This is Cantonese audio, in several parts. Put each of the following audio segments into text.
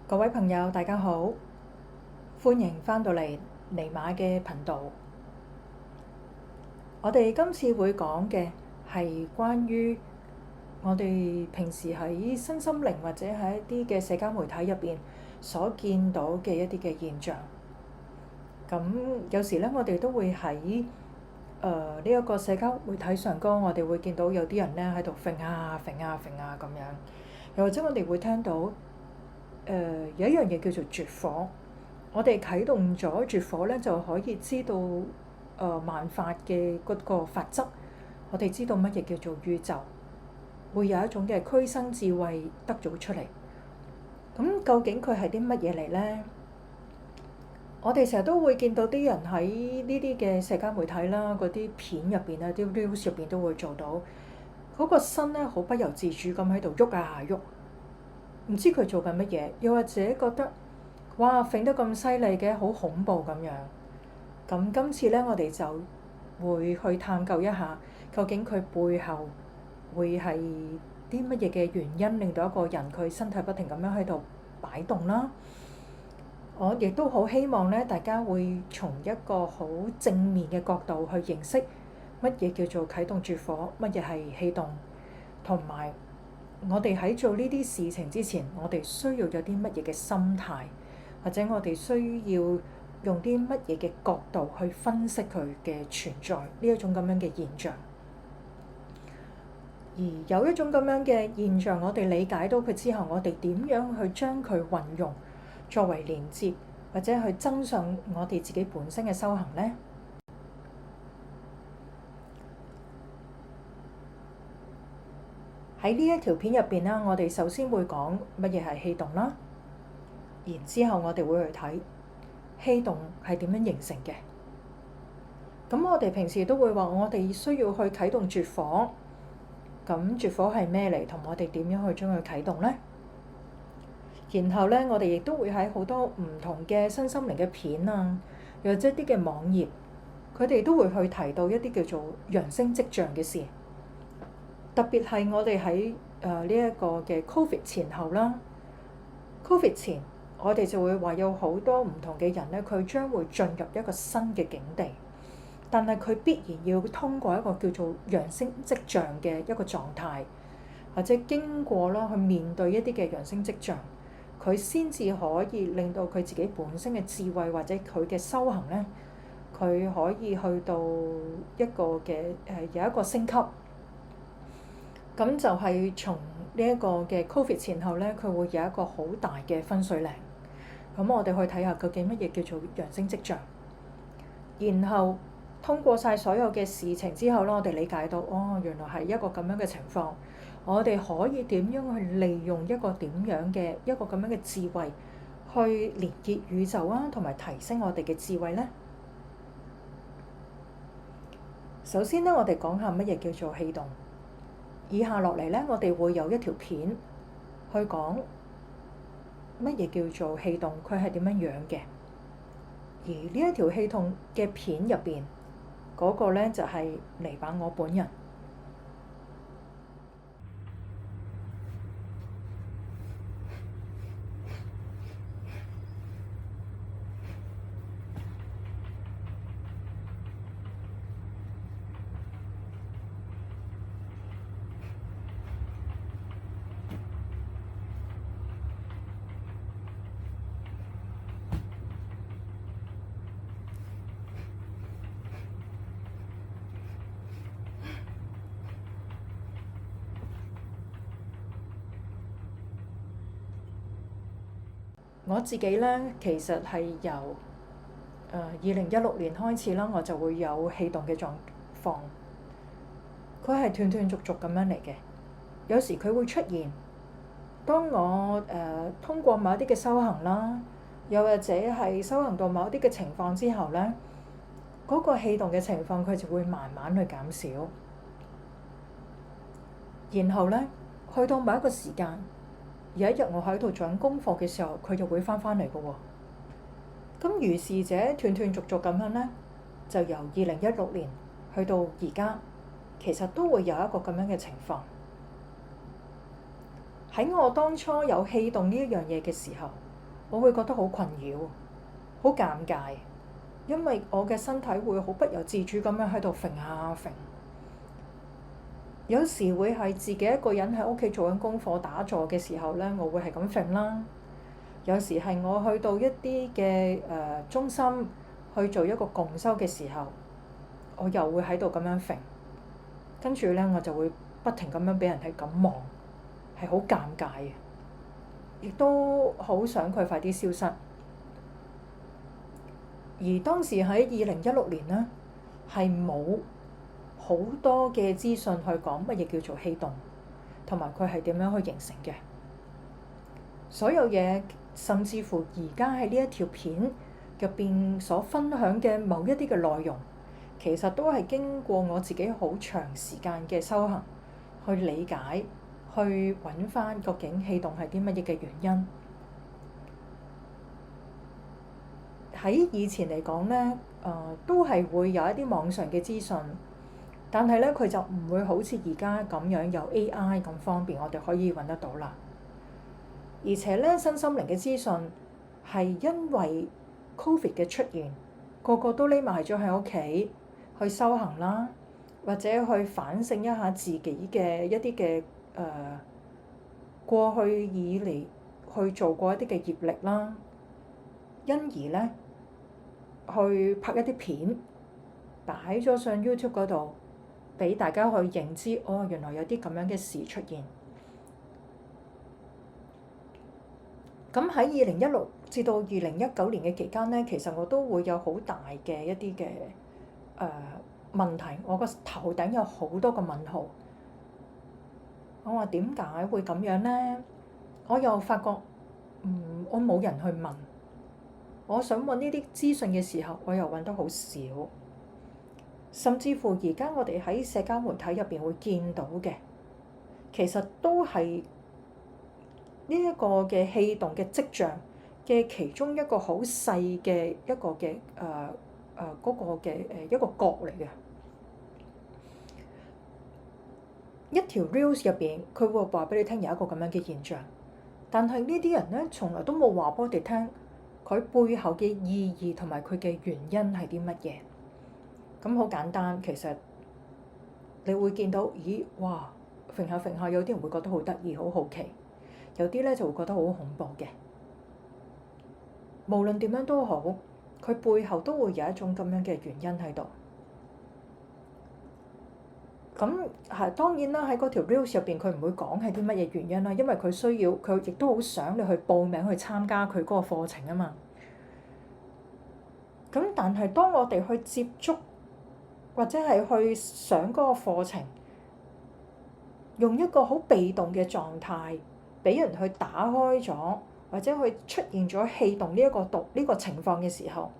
各位朋友，大家好，歡迎返到嚟尼瑪嘅頻道。我哋今次會講嘅係關於我哋平時喺身心靈或者喺一啲嘅社交媒體入邊所見到嘅一啲嘅現象。咁有時咧，我哋都會喺呢一個社交媒體上高，我哋會見到有啲人咧喺度揈啊揈啊揈啊咁樣，又或者我哋會聽到有一樣嘢叫做絕火。我哋啟動咗絕火咧，就可以知道萬法嘅嗰個法則。我哋知道乜嘢叫做宇宙，會有一種嘅驅生智慧得咗出嚟。咁究竟佢係啲乜嘢嚟咧？我哋成日都會見到啲人喺呢啲嘅社交媒體啦，嗰啲片入邊啊，啲 reels 入邊都會做到嗰個身咧，好不由自主咁喺度喐啊喐，唔知佢做緊乜嘢，又或者覺得哇揈得咁犀利嘅，好恐怖咁樣。咁今次咧，我哋就會去探究一下，究竟佢背後會係啲乜嘢嘅原因，令到一個人佢身體不停咁樣喺度擺動啦。我亦都好希望咧，大家會從一個好正面嘅角度去認識乜嘢叫做啟動絕火，乜嘢係氣動，同埋我哋喺做呢啲事情之前，我哋需要有啲乜嘢嘅心態，或者我哋需要用啲乜嘢嘅角度去分析佢嘅存在呢一種咁樣嘅現象。而有一種咁樣嘅現象，我哋理解到佢之後，我哋點樣去將佢運用作為連接，或者去增上我哋自己本身嘅修行呢？喺呢一條片入邊啦，我哋首先會講乜嘢係氣動啦，然之後我哋會去睇氣動係點樣形成嘅。咁我哋平時都會話，我哋需要去啟動絕火。咁絕火係咩嚟？同我哋點樣去將佢啟動呢？然後咧，我哋亦都會喺好多唔同嘅身心靈嘅片啊，又或者啲嘅網頁，佢哋都會去提到一啲叫做揚升跡象嘅事。特別係我哋喺呢一個嘅 Covid 前後啦。Covid 前，我哋就會話有好多唔同嘅人咧，佢將會進入一個新嘅境地。但係佢必然要通過一個叫做揚升跡象嘅一個狀態，或者經過啦去面對一啲嘅揚升跡象，佢先至可以令到佢自己本身嘅智慧或者佢嘅修行咧，佢可以去到一個嘅有一個升級。咁就係從呢一個嘅 Covid 前後咧，佢會有一個好大嘅分水嶺。咁我哋去睇下究竟乜嘢叫做揚升跡象，然後通過晒所有嘅事情之後咧，我哋理解到原來係一個咁樣嘅情況。我哋可以點樣去利用一個點樣嘅一個咁樣嘅智慧，去連結宇宙啊，同埋提升我哋嘅智慧咧。首先咧，我哋講下乜嘢叫做氣動。以下落嚟咧，我哋會有一條片去講乜嘢叫做氣動，佢係點樣樣嘅。而呢一條氣動嘅片入邊，嗰個咧就係尼瑪我本人。我自己咧，其實係由2016年開始啦，我就會有氣動嘅狀況。佢係斷斷續續咁樣嚟嘅，有時佢會出現。當我通過某一啲嘅修行啦，又或者係修行到某一啲嘅情況之後咧，嗰個氣動嘅情況佢就會慢慢去減少。然後咧，去到某一個時間，有一日我喺度做緊功課嘅時候，佢就會翻嚟嘅喎。咁如是者斷斷續續咁樣咧，就由2016年去到而家，其實都會有一個咁樣嘅情況。喺我當初有氣動呢一樣嘢嘅時候，我會覺得好困擾，好尷尬，因為我嘅身體會好不由自主咁樣喺度揈下揈。有時會係自己一個人喺屋企做緊功課打坐嘅時候咧，我會係咁揈啦。有時係我去到一啲嘅中心去做一個共修嘅時候，我又會喺度咁樣揈，跟住咧我就會不停咁樣俾人係咁望，係好尷尬嘅，亦都好想佢快啲消失。而當時喺2016年咧，係冇好多嘅資訊去講乜嘢叫做氣動，同埋佢係點樣去形成嘅。所有嘢，甚至乎而家喺呢一條片入邊所分享嘅某一啲嘅內容，其實都係經過我自己好長時間嘅修行去理解，去揾翻究竟氣動係啲乜嘢嘅原因。喺以前嚟講咧，都係會有一啲網上嘅資訊，但係咧佢就唔會好似而家咁樣有 AI 咁方便，我哋可以揾得到啦。而且咧，身心靈嘅資訊係因為 Covid 嘅出現，個個都匿埋咗喺屋企去修行啦，或者去反省一下自己嘅一啲嘅過去以嚟去做過一啲嘅業力啦，因而咧去拍一啲片，擺咗上 YouTube 嗰度，俾大家去認知，哦，原來有啲咁樣嘅事出現。咁喺2016至到2019年嘅期間咧，其實我都會有好大嘅一啲嘅問題，我個頭頂有好多個問號。我話點解會咁樣咧？我又發覺，我冇人去問。我想揾呢啲資訊嘅時候，我又揾得好少。甚至乎而家我哋喺社交媒體入邊會見到嘅，其實都係呢一個嘅氣動嘅跡象嘅其中一個好細嘅一個嘅嗰個嘅一個角嚟嘅。一條 reels 入邊，佢會話俾你聽有一個咁樣嘅現象，但係呢啲人咧，從來都冇話俾我哋聽佢背後嘅意義同埋佢嘅原因係啲乜嘢。咁好簡單，其實你會見到，咦，哇，揈下揈下，有啲人會覺得好得意、好好奇，有啲咧就會覺得好恐怖嘅。無論點樣都好，佢背後都會有一種咁樣嘅原因喺度。咁係當然啦，喺嗰條 reels 入邊，佢唔會講係啲乜嘢原因啦，因為佢需要，佢亦都好想你去報名去參加佢嗰個課程啊嘛。咁但係當我哋去接觸或者係去上嗰個課程，用一個好被動嘅狀態，俾人去打開咗，或者去出現咗氣動呢一個呢個情況嘅時候，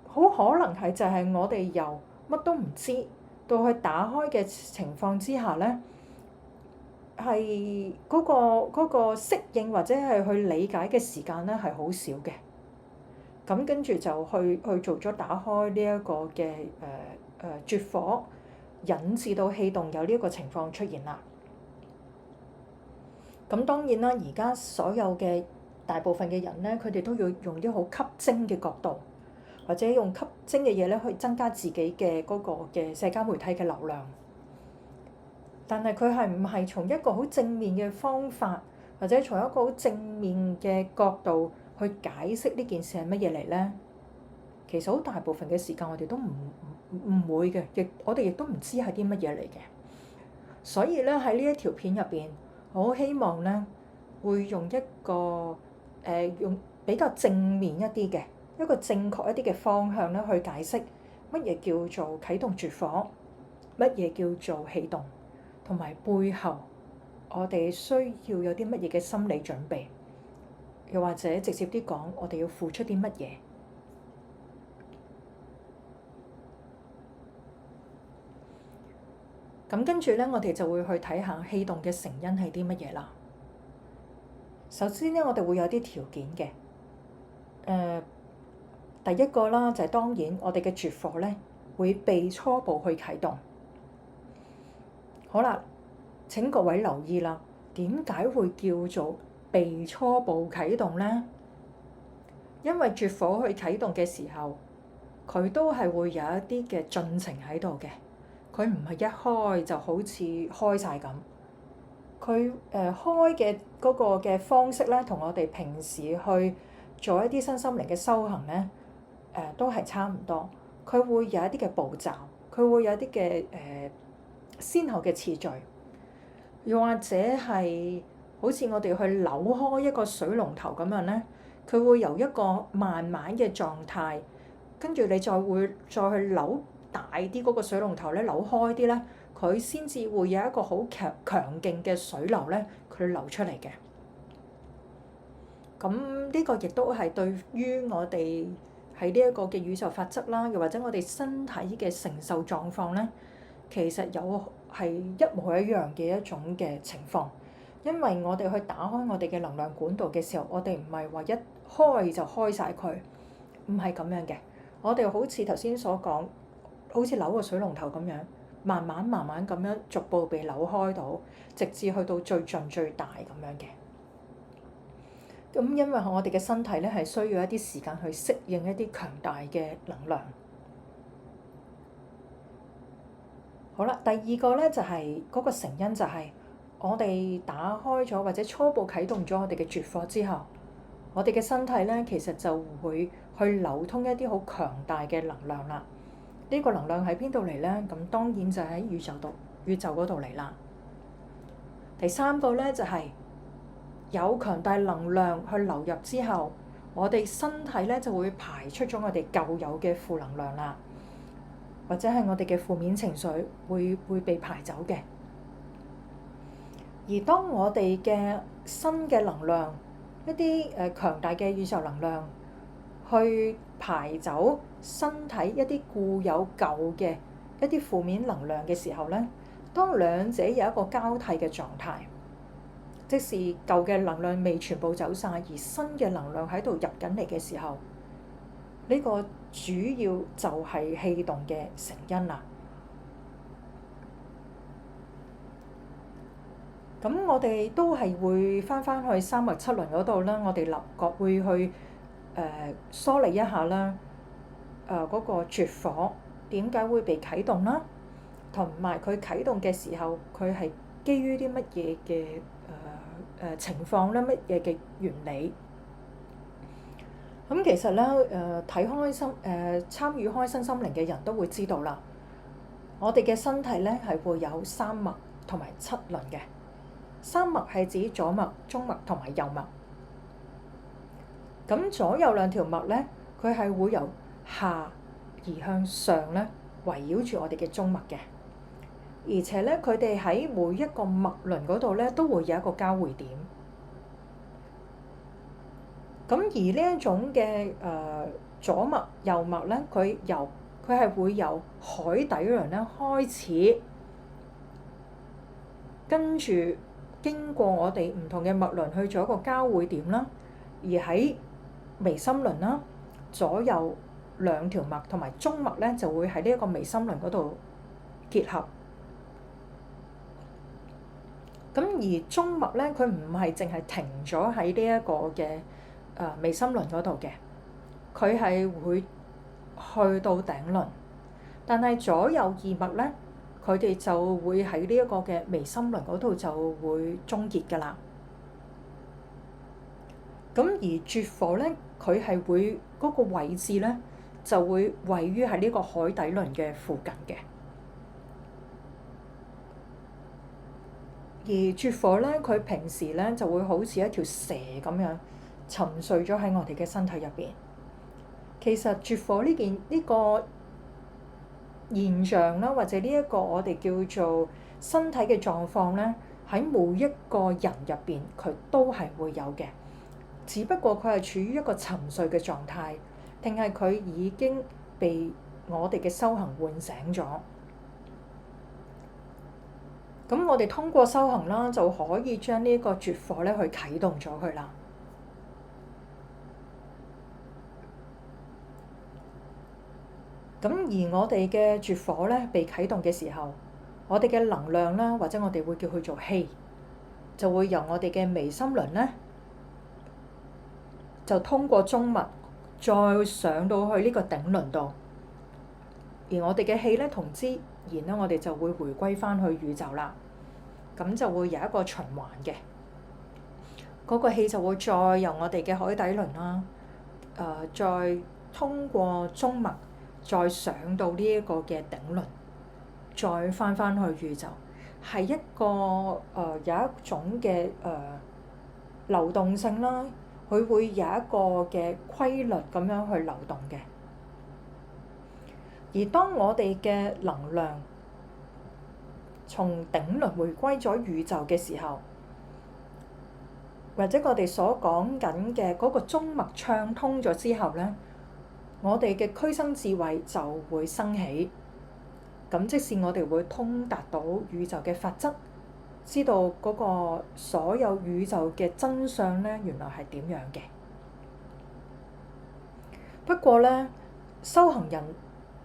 好可能係就係我哋由乜都唔知到去打開嘅情況之下咧，係嗰個適應或者係去理解嘅時間咧係好少嘅。咁跟住就去做咗打開呢一個嘅絕火，引致到氣動有呢一個情況出現啦。咁當然啦，而家所有嘅大部分嘅人咧，佢哋都要用啲好吸睛嘅角度，或者用吸睛嘅嘢咧去增加自己嘅嗰個嘅社交媒體嘅流量。但係佢係唔係從一個好正面嘅方法，或者從一個好正面嘅角度去解釋呢件事係乜嘢嚟咧？其實好大部分嘅時間我哋都唔會嘅，我哋亦都唔知係啲乜嘢嚟嘅。所以咧喺呢一條片入邊，我好希望咧會用一個用比較正面一啲嘅一個正確一啲嘅方向咧去解釋乜嘢叫做啟動絕火，乜嘢叫做氣動，同埋背後我哋需要有啲乜嘢嘅心理準備，又或者直接啲講，我哋要付出啲乜嘢。咁跟住咧，我哋就會去睇下氣動嘅成因係啲乜嘢啦。首先咧，我哋會有啲條件嘅。第一個啦，就係當然我哋嘅絕火咧會被初步去啟動。好啦，請各位留意啦，點解會叫做被初步啟動呢？因為絕火去啟動嘅時候，佢都係會有一啲嘅進程喺度嘅，佢唔係一開就好似開晒咁。佢開嘅嗰個嘅方式咧，同我哋平時去做一啲身心靈嘅修行咧，都係差唔多。佢會有一啲嘅步驟，佢會有一啲嘅先後嘅次序，又或者係好似我哋去扭開一個水龍頭咁樣咧，佢會由一個慢慢嘅狀態，跟住你再去扭大啲嗰個水龍頭咧，扭開啲咧。佢先至會有一個好強勁嘅水流咧，佢流出嚟嘅。咁呢個亦都係對於我哋喺呢一個嘅宇宙法則啦，又或者我哋身體嘅承受狀況咧，其實有係一模一樣嘅一種嘅情況。因為我哋去打開我哋嘅能量管道嘅時候，我哋唔係話一開就開晒佢，唔係咁樣嘅。我哋好似頭先所講，好似扭個水龍頭咁樣。慢慢咁樣逐步被扭開到，直至去到最盡最大咁樣嘅。咁因為我哋嘅身體咧係需要一啲時間去適應一啲強大嘅能量。好啦，第二個咧就係嗰個成因就係我哋打開咗或者初步啟動咗我哋嘅絕火之後，我哋嘅身體咧其實就會去流通一啲好強大嘅能量啦。呢個能量喺邊度嚟咧？咁當然就喺宇宙嗰度嚟啦。第三個咧就係有強大能量去流入之後，我哋身體咧就會排出咗我哋舊有嘅負能量啦，或者係我哋嘅負面情緒會被排走嘅。而當我哋嘅新嘅能量，一啲強大嘅宇宙能量去排走身體一啲固有舊嘅一啲負面能量嘅時候咧，當兩者有一個交替嘅狀態，即是舊嘅能量未全部走晒，而新嘅能量喺度入緊嚟嘅時候，呢個主要就係氣動嘅成因啦。咁我哋都係會返去三脈七輪嗰度啦，我哋立覺會去梳理一下啦，嗰個絕火點解會被啟動啦，同埋佢啟動嘅時候，佢係基於啲乜嘢嘅情況咧，乜嘢嘅原理？咁其實咧，睇開參與開身心靈嘅人都會知道啦，我哋嘅身體咧係會有三脈同埋七輪嘅。三脈係指左脈、中脈同埋右脈。咁左右兩條脈咧，佢係會由下而向上咧，圍繞住我哋嘅中脈嘅。而且咧，佢哋喺每一個脈輪嗰度咧，都會有一個交匯點。咁而呢一種嘅左脈、右脈咧，佢係會由海底輪咧開始，跟住經過我哋唔同嘅脈輪去做一個交匯點啦。而喺眉心輪啦，左右兩條脈同埋中脈咧，就會喺呢一個眉心輪嗰度結合。咁而中脈咧，佢唔係淨係停咗喺呢一個嘅眉心輪嗰度嘅，佢係會去到頂輪。但係左右二脈咧，佢哋就會喺呢一個嘅眉心輪嗰度就會終結㗎啦。咁而絕火咧，佢係會嗰個位置咧，就會位於喺呢個海底輪嘅附近嘅。而絕火咧，佢平時咧就會好似一條蛇咁樣沉睡咗喺我哋嘅身體入邊。其實絕火呢個現象啦，或者呢一個我哋叫做身體嘅狀況咧，喺每一個人入邊佢都係會有嘅。只不過佢係處於一個沉睡嘅狀態，定係佢已經被我哋嘅修行喚醒咗。咁我哋通過修行啦，就可以將呢一個絕火咧去啟動咗佢啦。咁而我哋嘅絕火咧被啟動嘅時候，我哋嘅能量啦，或者我哋會叫佢做氣，就會由我哋嘅眉心輪咧就通過中脈再上到去呢個頂輪度，而我哋嘅氣咧同之然咧，我哋就會回歸翻去宇宙啦。咁就會有一個循環嘅，嗰個氣就會再由我哋嘅海底輪啦，再通過中脈再上到呢一個嘅頂輪，再翻去宇宙，係一個有一種嘅流動性啦，佢會有一個嘅規律咁樣去流動嘅。而當我哋嘅能量從頂輪回歸咗宇宙嘅時候，或者我哋所講緊嘅嗰個中脈暢通咗之後咧，我哋嘅俱生智慧就會生起。咁即使我哋會通達到宇宙嘅法則，知道嗰個所有宇宙嘅真相咧，原來係點樣嘅。不過咧，修行人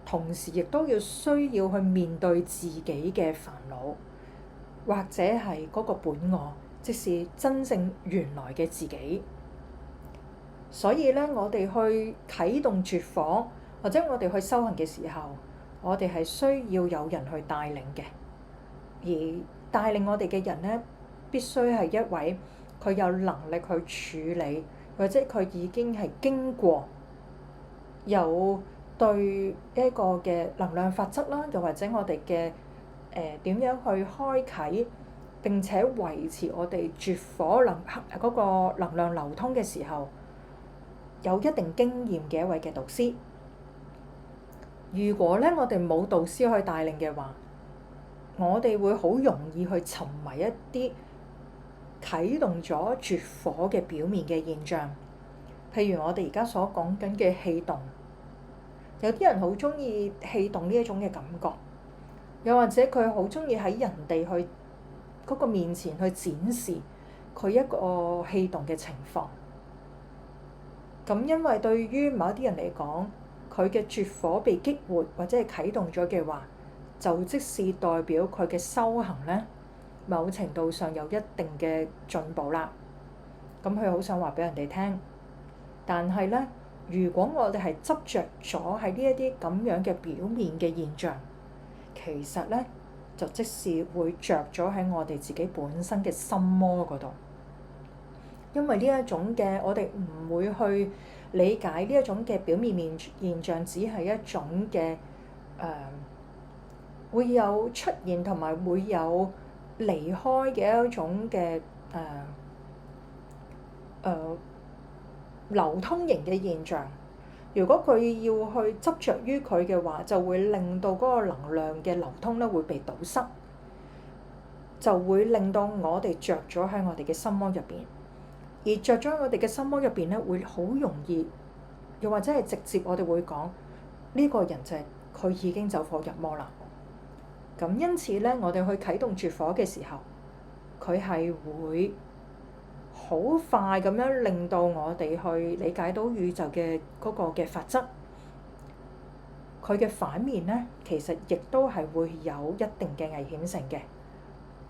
同時亦都要需要去面對自己嘅煩惱，或者係嗰個本我，即是真正原來嘅自己。所以咧，我哋去啟動拙火，或者我哋去修行嘅時候，我哋係需要有人去帶領嘅。而帶領我哋嘅人咧，必須係一位佢有能力去處理，或者佢已經係經過有對一個嘅能量法則啦，又或者我哋嘅點樣去開啟並且維持我哋拙火嗰個能量流通嘅時候，有一定經驗嘅一位嘅導師。如果咧我哋冇導師去帶領嘅話，我哋會好容易去沉迷一啲啟動咗拙火嘅表面嘅現象，譬如我哋而家所講緊嘅氣動。有啲人好鍾意氣動呢一種嘅感覺，又或者佢好鍾意喺人哋去嗰個面前去展示佢一個氣動嘅情況。咁因為對於某一啲人嚟講，佢嘅拙火被激活或者係啟動咗嘅話，就即是代表佢嘅修行咧，某程度上有一定嘅進步啦。咁佢好想話俾人哋聽，但係咧，如果我哋係執着咗喺呢一啲咁樣嘅表面嘅現象，其實咧就即是會着咗喺我哋自己本身嘅心魔嗰度。因為呢一種嘅我哋唔會去理解呢一種嘅表面現象，只係一種嘅會有出現同埋會有離開嘅一種嘅流通型嘅現象。如果佢要去執着於佢嘅話，就會令到嗰個能量嘅流通咧會被堵塞，就會令到我哋着咗喺我哋嘅心魔入邊。而着咗喺我哋嘅心魔入邊咧，會好容易，又或者係直接我哋會講呢個人就係佢已經走火入魔啦。咁因此咧，我哋去啟動拙火嘅時候，佢係會好快咁樣令到我哋去理解到宇宙嘅嗰個嘅法則。佢嘅反面咧，其實亦都係會有一定嘅危險性嘅。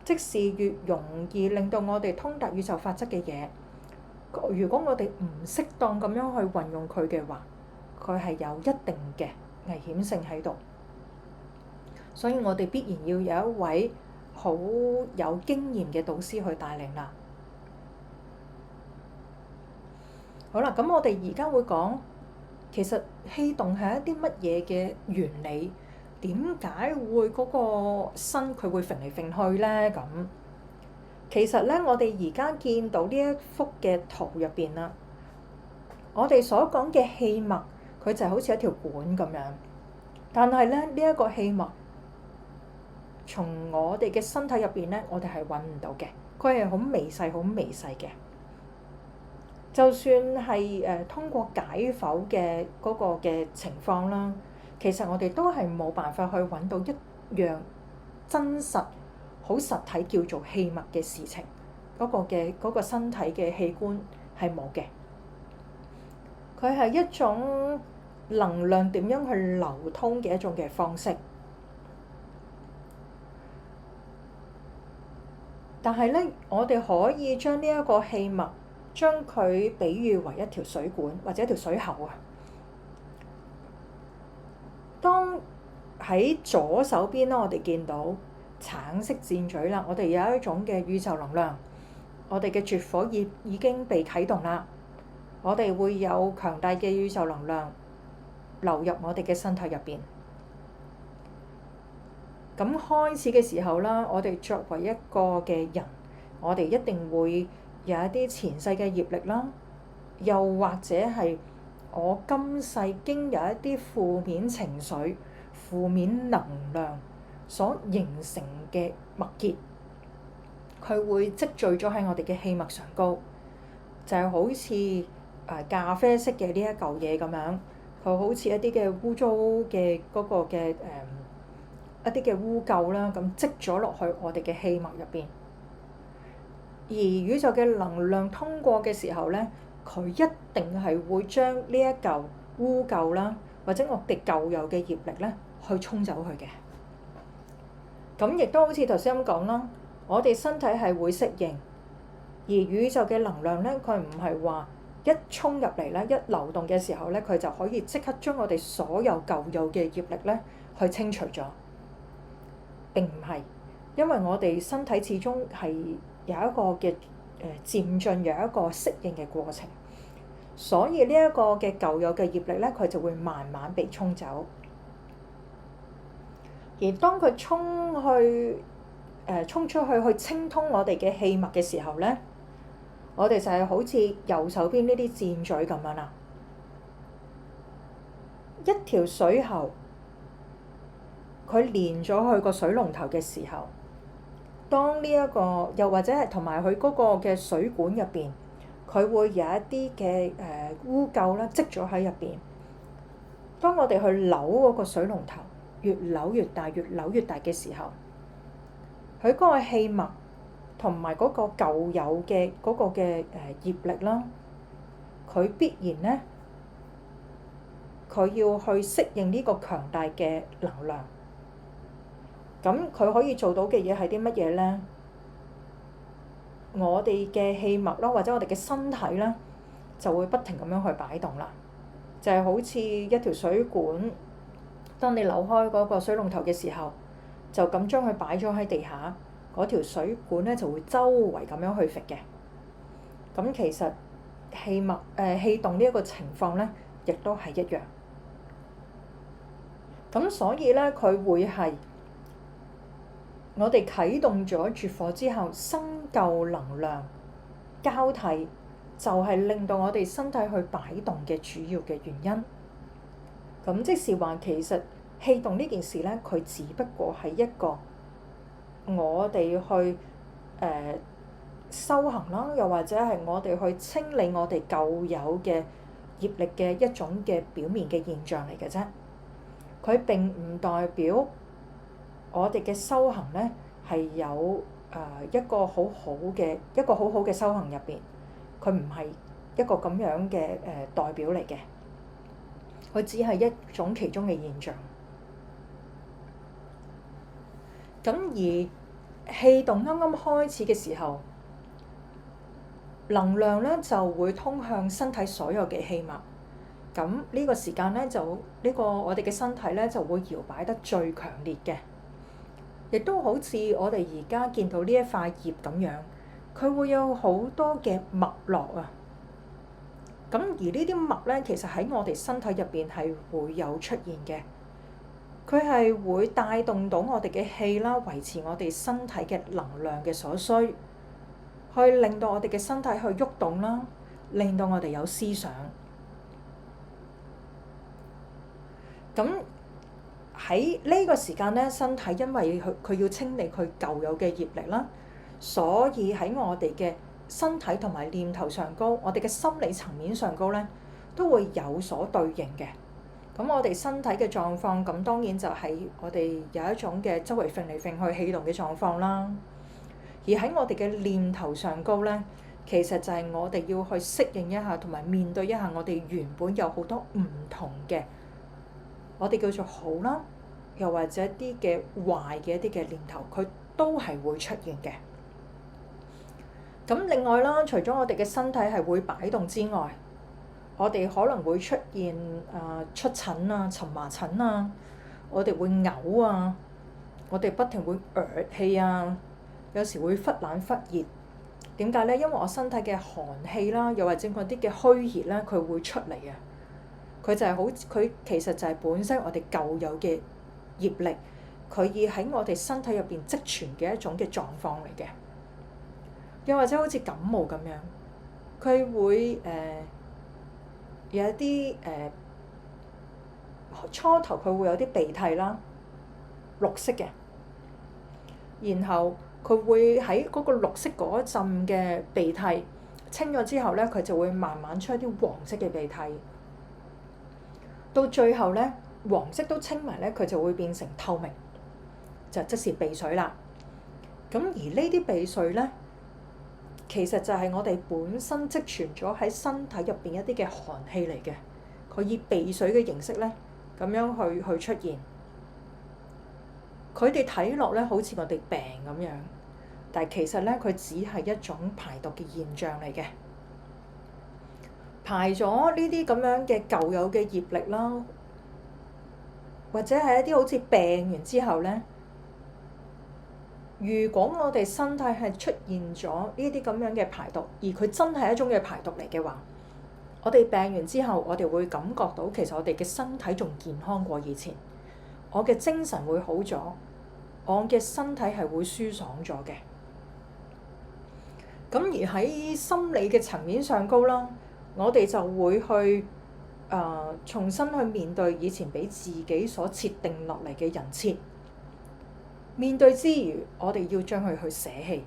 即是越容易令到我哋通達宇宙法則嘅嘢，如果我哋唔適當咁樣去運用佢嘅話，佢係有一定嘅危險性喺度。所以我哋必然要有一位好有經驗嘅導師去帶領啦。好啦，咁我哋而家會講，其實氣動係一啲乜嘢嘅原理？點解會嗰個身佢會揈嚟揈去咧？咁其實咧，我哋而家見到呢一幅嘅圖入邊啦，我哋所講嘅氣脈，佢就係好似一條管咁樣。但係咧，呢一個氣脈，從我哋嘅身體入邊咧，我哋係揾唔到嘅，佢係好微細、好微細嘅。就算係通過解剖嘅嗰個嘅情況啦，其實我哋都係冇辦法去揾到一樣真實好實體叫做氣脈嘅事情，嗰個身體嘅器官係冇嘅。佢係一種能量點樣去流通嘅一種嘅方式。但係咧，我哋可以將呢一個氣脈將佢比喻為一條水管或者一條水喉啊。當喺左手邊咧，我哋見到橙色箭嘴啦，我哋有一種嘅宇宙能量，我哋嘅絕火已經被啟動啦，我哋會有強大嘅宇宙能量流入我哋嘅身體入邊。咁開始嘅時候啦，我哋作為一個嘅人，我哋一定會有一啲前世嘅業力啦，又或者係我今世經有一啲負面情緒、負面能量所形成嘅脈結，佢會積聚咗喺我哋嘅氣脈上高，就係好似咖啡色嘅呢一嚿嘢咁樣，佢好似一啲嘅污糟嘅嗰個嘅一啲嘅污垢啦，咁積咗落去我哋嘅氣脈入邊。而宇宙嘅能量通過嘅時候咧，佢一定係會將呢一嚿污垢啦，或者我哋舊有嘅業力咧，去沖走佢嘅。咁亦都好似頭先咁講啦，我哋身體係會適應，而宇宙嘅能量咧，佢唔係話一衝入嚟咧，一流動嘅時候咧，佢就可以即刻將我哋所有舊有嘅業力咧去清除咗。並唔係，因為我哋身體始終係有一個嘅漸進，有一個適應嘅過程，所以呢一個嘅舊有嘅業力咧，佢就會慢慢被沖走。而當佢衝出去清通我哋嘅氣脈嘅時候咧，我哋就係好似右手邊呢啲箭嘴咁樣啦，一條水喉。佢連咗去個水龍頭嘅時候，當呢一個又或者係同埋佢嗰個嘅水管入邊，佢會有一啲嘅污垢啦積咗喺入邊。當我哋去扭嗰個水龍頭，越扭越大，越扭越大嘅時候，佢嗰個氣脈同埋嗰個舊有嘅嗰個嘅業力啦，佢必然咧，佢要去適應呢個強大嘅能量。咁佢可以做到嘅嘢係啲乜嘢咧？我哋嘅氣脈啦，或者我哋嘅身體啦，就會不停咁樣去擺動啦。就係好似一條水管，當你扭開嗰個水龍頭嘅時候，就咁將佢擺咗喺地下，嗰條水管咧就會周圍咁樣去揈嘅。咁其實氣脈氣動呢一個情況咧，亦都係一樣。咁所以咧，佢會係我哋啟動咗絕火之後，新舊能量交替，就係令到我哋身體去擺動嘅主要嘅原因。咁即是話，其實氣動呢件事咧，佢只不過係一個我哋去修行啦，又或者係我哋去清理我哋舊有嘅業力嘅一種嘅表面嘅現象嚟嘅啫。佢並唔代表我哋嘅修行咧係有一個好好嘅修行入邊，佢唔係一個咁樣嘅代表嚟嘅，佢只係一種其中嘅現象。咁而氣動啱啱開始嘅時候，能量咧就會通向身體所有嘅氣脈。咁呢個時間咧就我哋嘅身體咧就會搖擺得最強烈嘅，亦都好似我哋而家見到呢一塊葉咁樣，佢會有好多嘅脈絡啊。咁而呢啲脈咧，其實喺我哋身體入邊係會有出現嘅，佢係會帶動到我哋嘅氣啦，維持我哋身體嘅能量嘅所需，去令到我哋嘅身體去喐動啦，令到我哋有思想。咁喺呢個時間咧，身體因為佢要清理佢舊有嘅業力啦，所以喺我哋嘅身體同埋念頭上高，我哋嘅心理層面上高咧，都會有所對應嘅。咁我哋身體嘅狀況，咁當然就係我哋有一種嘅周圍揈嚟揈去氣動嘅狀況啦。而喺我哋嘅念頭上高咧，其實就係我哋要去適應一下，同埋面對一下我哋原本有好多唔同嘅，我哋叫做好啦，又或者一啲嘅壞嘅一啲嘅念頭，佢都係會出現嘅。咁另外啦，除咗我哋嘅身體係會擺動之外，我哋可能會出現出疹啊、蕁麻疹啊，我哋會嘔啊，我哋不停會氣啊，有時會忽冷忽熱。點解咧？因為我身體嘅寒氣啦，又或者嗰啲嘅虛熱咧，佢會出嚟啊。佢就係佢其實就係本身我哋舊有嘅業力，佢已喺我哋身體入邊積存嘅一種嘅狀況嚟嘅。又或者好似感冒咁樣，佢會有一啲初頭佢會有啲鼻涕啦，綠色嘅，然後佢會喺嗰個綠色嗰陣嘅鼻涕清咗之後咧，佢就會慢慢出一啲黃色嘅鼻涕，到最後咧黃色都清埋咧，佢就會變成透明，就即是鼻水啦。咁而呢啲鼻水咧，其實就係我哋本身積存咗喺身體入邊一啲嘅寒氣嚟嘅，佢以鼻水嘅形式咧咁樣去出現。佢哋睇落咧好似我哋病咁樣，但係其實咧佢只係一種排毒嘅現象嚟嘅，排咗呢啲咁樣嘅舊有嘅業力啦，或者係一啲好似病完之後咧，如果我哋身體係出現咗呢啲咁樣嘅排毒，而佢真係一種嘅排毒嚟嘅話，我哋病完之後，我哋會感覺到其實我哋嘅身體仲健康過以前，我嘅精神會好咗，我嘅身體係會舒爽咗嘅。咁而喺心理嘅層面上高啦，我哋就會去重新去面對以前俾自己所設定落嚟嘅人設。面對之餘，我哋要將佢去捨棄。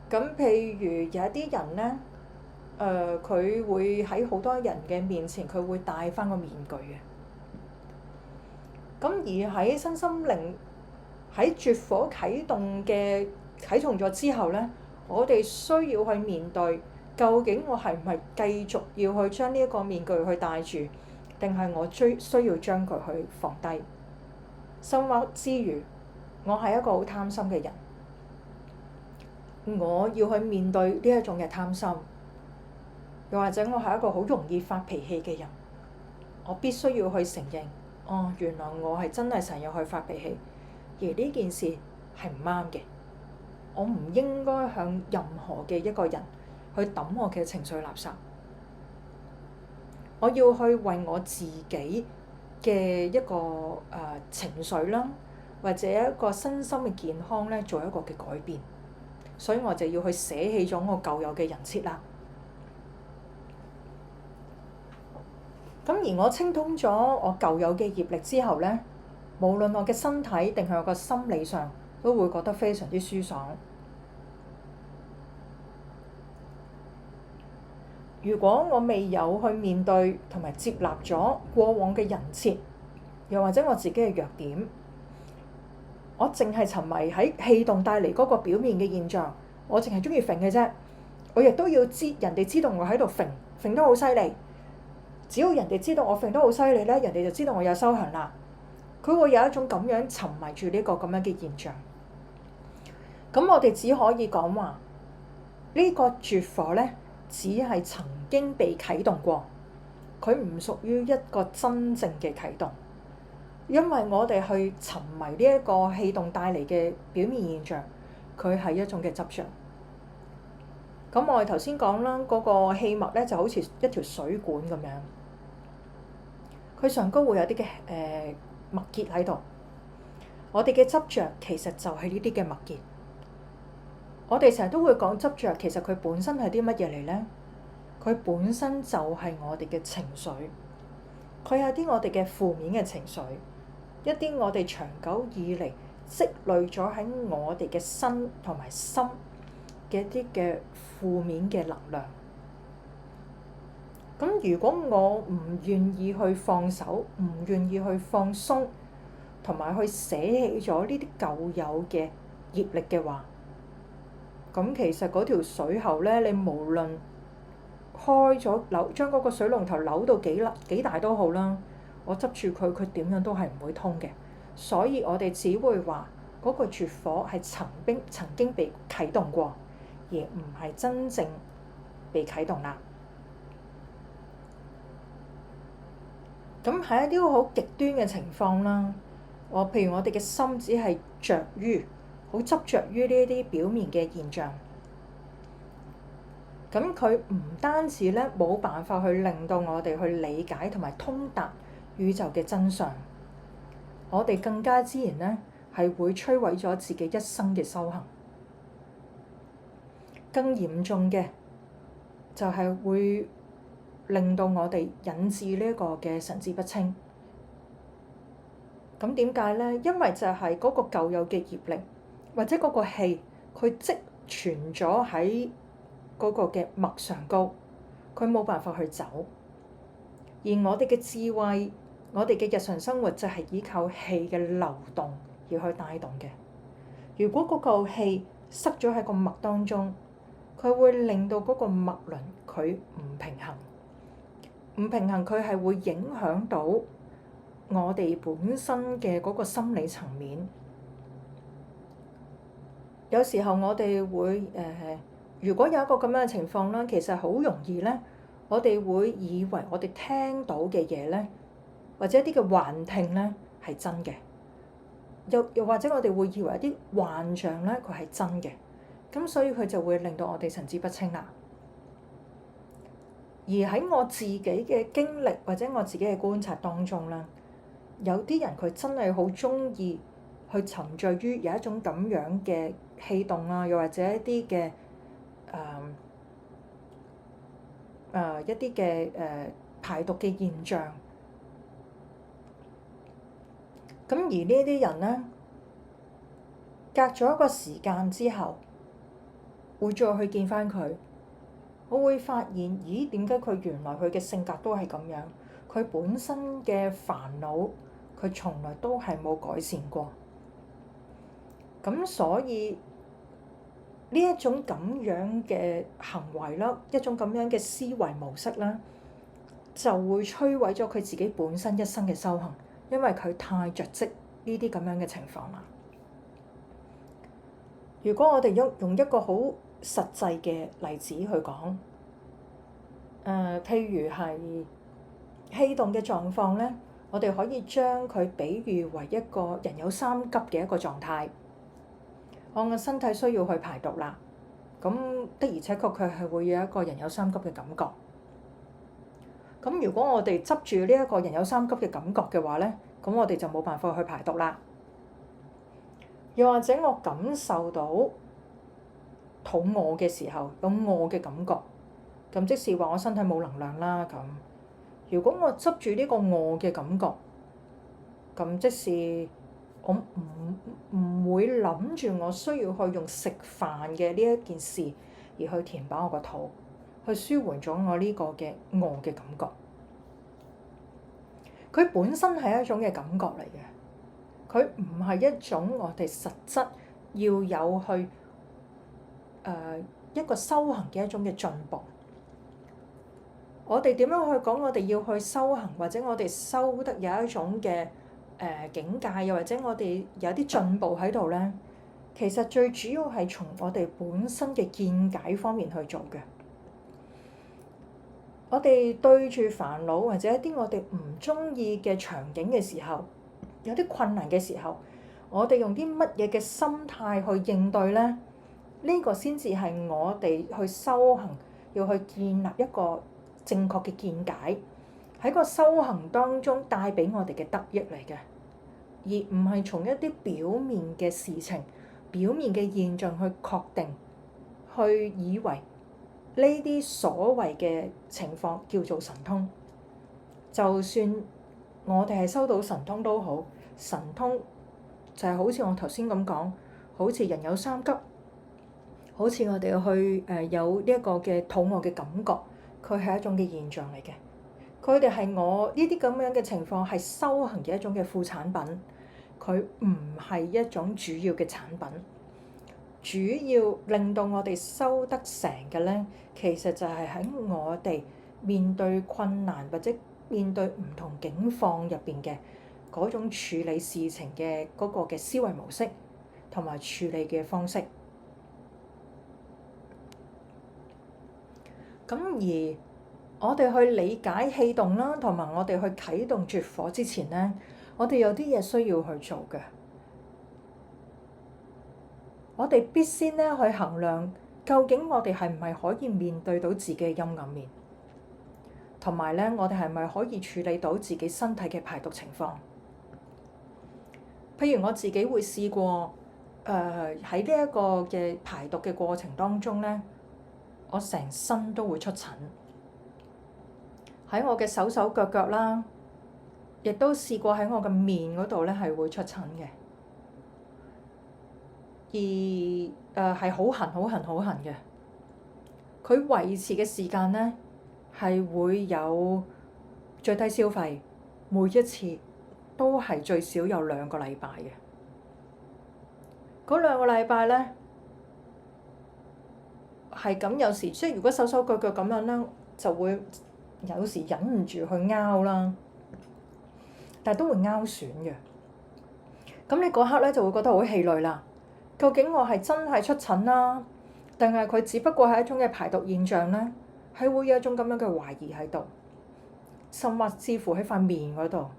咁譬如有一啲人咧，佢會喺好多人嘅面前，佢會戴翻個面具嘅。咁而喺身心靈喺絕火啟動咗之後咧，我哋需要去面對，究竟我係唔係繼續要去將呢一個面具去戴住，定係我需要將佢去放低？甚或之餘，我係一個好貪心嘅人，我要去面對呢一種嘅貪心，又或者我係一個好容易發脾氣嘅人，我必須要去承認，原來我係真係成日去發脾氣，而呢件事係唔啱嘅，我唔應該向任何嘅一個人去抌我嘅情緒垃圾，我要去為我自己嘅一個情緒啦，或者一個身心嘅健康咧，做一個嘅改變，所以我就要去捨棄咗我舊有嘅人設啦。咁而我清通咗我舊有嘅業力之後咧，無論我嘅身體定係我個心理上，都會覺得非常之舒爽。如果我未有去面對同埋接納咗過往嘅人設，又或者我自己嘅弱點，我淨係沉迷喺氣動帶嚟嗰個表面嘅現象，我淨係鍾意揈嘅啫。我亦都要人哋知道我喺度揈得好犀利。只要人哋知道我揈得好犀利咧，人哋就知道我有修行啦。佢會有一種咁樣沉迷住呢個咁樣嘅現象。咁我哋只可以講話，呢個絕火咧，只係曾經被啟動過，佢唔屬於一個真正嘅啟動。因為我哋去沉迷呢一個氣動帶嚟嘅表面現象，佢係一種嘅執着。咁我哋頭先講啦，嗰個氣脈咧就好似一條水管咁樣，佢上高會有啲嘅脈結喺度。我哋嘅執着其實就係呢啲嘅脈結。我哋成日都會講執着，其實佢本身係啲乜嘢嚟咧？佢本身就係我哋嘅情緒，佢係啲我哋嘅負面嘅情緒。一啲我哋長久以嚟積累咗喺我哋嘅身同埋心嘅一啲嘅負面嘅能量。咁如果我唔願意去放手，唔願意去放鬆，同埋去捨棄咗呢啲舊有嘅業力嘅話，咁其實嗰條水喉咧，你無論開咗將嗰個水龍頭扭到幾大都好啦，我執住佢，佢點樣都係唔會通嘅。所以我哋只會話嗰個絕火係曾經被啟動過，而唔係真正被啟動啦。咁喺一啲好極端嘅情況啦，譬如我哋嘅心只係着於好執着於呢啲表面嘅現象，咁佢唔單止咧冇辦法去令到我哋去理解同埋通達宇宙嘅真相，我哋更加自然咧係會摧毀咗自己一生嘅修行。更嚴重嘅就係會令到我哋引致呢一個嘅神志不清。咁點解咧？因為就係嗰個舊有嘅業力，或者嗰個氣，佢積存咗喺嗰個嘅脈上高，佢冇辦法去走。而我哋嘅智慧，我哋嘅日常生活就係依靠氣嘅流動而去帶動嘅。如果嗰個氣塞咗喺個脈當中，佢會令到嗰個脈輪佢唔平衡，唔平衡佢係會影響到我哋本身嘅嗰個心理層面。有時候我哋會如果有一個咁樣嘅情況啦，其實好容易咧，我哋會以為我哋聽到嘅嘢咧，或者一啲嘅幻聽咧係真嘅，又或者我哋會以為一啲幻象咧佢係真嘅，咁所以佢就會令到我哋神志不清啦。而喺我自己嘅經歷或者我自己嘅觀察當中啦，有啲人佢真係好鍾意去沉醉於有一種咁樣嘅氣動啊，又或者一啲嘅一啲嘅排毒嘅現象。咁而呢啲人咧，隔咗一個時間之後，會再去見返佢，我會發現，咦？點解佢原來佢嘅性格都係咁樣？佢本身嘅煩惱，佢從來都係冇改善過。咁所以呢一種咁樣嘅行為啦，一種咁樣嘅思維模式啦，就會摧毀咗佢自己本身一生嘅修行，因為佢太着跡呢啲咁樣嘅情況啦。如果我哋用一個好實際嘅例子去講，譬如係氣動嘅狀況咧，我哋可以將佢比喻為一個人有三急嘅一個狀態。我嘅身體需要去排毒啦，咁的而且確佢係會有一個人有三急嘅感覺。咁如果我哋執住呢一個人有三急嘅感覺嘅話咧，咁我哋就冇辦法去排毒啦。又或者我感受到肚餓嘅時候有餓嘅感覺，咁即是話我身體冇能量啦。咁如果我執住呢個餓嘅感覺，咁即是我唔會諗住我需要去用食飯嘅呢一件事而去填飽我個肚，去舒緩咗我呢個嘅餓嘅感覺。佢本身係一種嘅感覺嚟嘅。佢唔係一種我哋實質要有去一個修行嘅一種嘅進步。我哋點樣去講？我哋要去修行，或者我哋修得有一種嘅境界，又或者我哋有啲進步喺度咧。其實最主要係從我哋本身嘅見解方面去做嘅。我哋對住煩惱或者一啲我哋唔中意嘅場景嘅時候，有啲困難嘅時候，我哋用啲乜嘢嘅心態去應對咧？呢個先至係我哋去修行要去建立一個正確嘅見解，喺個修行當中帶俾我哋嘅得益嚟嘅，而唔係從一啲表面嘅事情、表面嘅現象去確定，去以為呢啲所謂嘅情況叫做神通。就算我哋係收到神通都好，神通就係好似我頭先咁講，好似人有三急，好似我哋去有呢一個嘅肚餓嘅感覺，佢係一種嘅現象嚟嘅。佢哋係我呢啲咁樣嘅情況係修行嘅一種嘅副產品，佢唔係一種主要嘅產品。主要令到我哋修得成嘅咧，其實就係喺我哋面對困難或者面對唔同境況入邊嘅嗰種處理事情嘅嗰個嘅思維模式同埋處理嘅方式。咁而我哋去理解氣動啦，同埋我哋去啟動絕火之前咧，我哋有啲嘢需要去做嘅。我哋必先咧去衡量，究竟我哋係唔係可以面對到自己嘅陰暗面，同埋咧我哋係咪可以處理到自己身體嘅排毒情況？譬如我自己會試過，喺呢一個嘅排毒嘅過程當中咧，我成身都會出疹，喺我嘅手手腳腳啦，亦都試過喺我嘅面嗰度咧係會出疹嘅。而係好痕好痕好痕嘅，佢維持嘅時間咧係會有最低消費，每一次都係最少有2個禮拜嘅。嗰2個禮拜咧係咁，有時即係如果手手腳腳咁樣咧，就會有時忍唔住去拗啦，但係都會拗損嘅。咁你嗰刻咧就會覺得好氣餒啦。究竟我係真係出疹啦，定係佢只不過係一種嘅排毒現象咧？係會有一種咁樣嘅懷疑喺度，甚至乎喺塊面嗰度，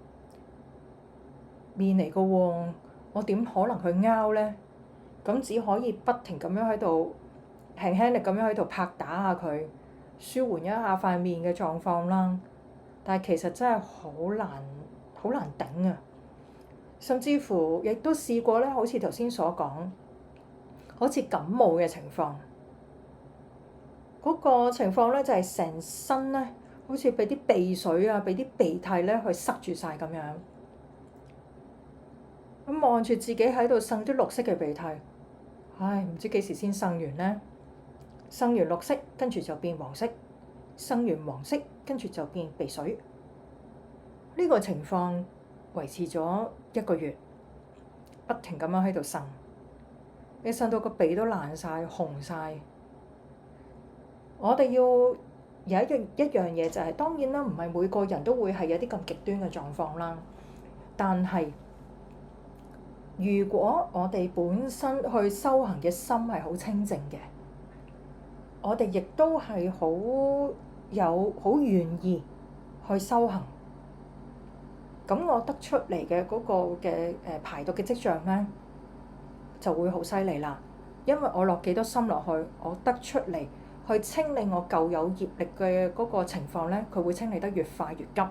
面嚟嘅喎，我點可能去拗咧？咁只可以不停咁樣喺度輕輕力咁樣喺度拍打下佢，舒緩一下塊面嘅狀況啦。但係其實真係好難頂啊！甚至乎亦都試過咧，好似頭先所講，好似感冒嘅情況，嗰個情況咧就係成身咧，好似俾啲鼻水啊，俾啲鼻涕咧去塞住晒咁樣。咁望住自己喺度擤啲綠色嘅鼻涕，唉，唔知幾時先擤完咧？擤完綠色，跟住就變黃色；擤完黃色，跟住就變鼻水。呢個情況維持咗1個月，不停咁樣喺度擤。你擤到個鼻都爛晒、紅晒。我哋要有一樣嘢就係，當然啦，唔係每個人都會係有啲咁極端嘅狀況啦。但係，如果我哋本身去修行嘅心係好清淨嘅，我哋亦都係好願意去修行。咁我得出嚟嘅嗰個嘅排毒嘅跡象咧，就會好犀利啦。因為我落幾多心落去，我得出嚟去清理我舊有業力嘅嗰個情況咧，佢會清理得越快越急。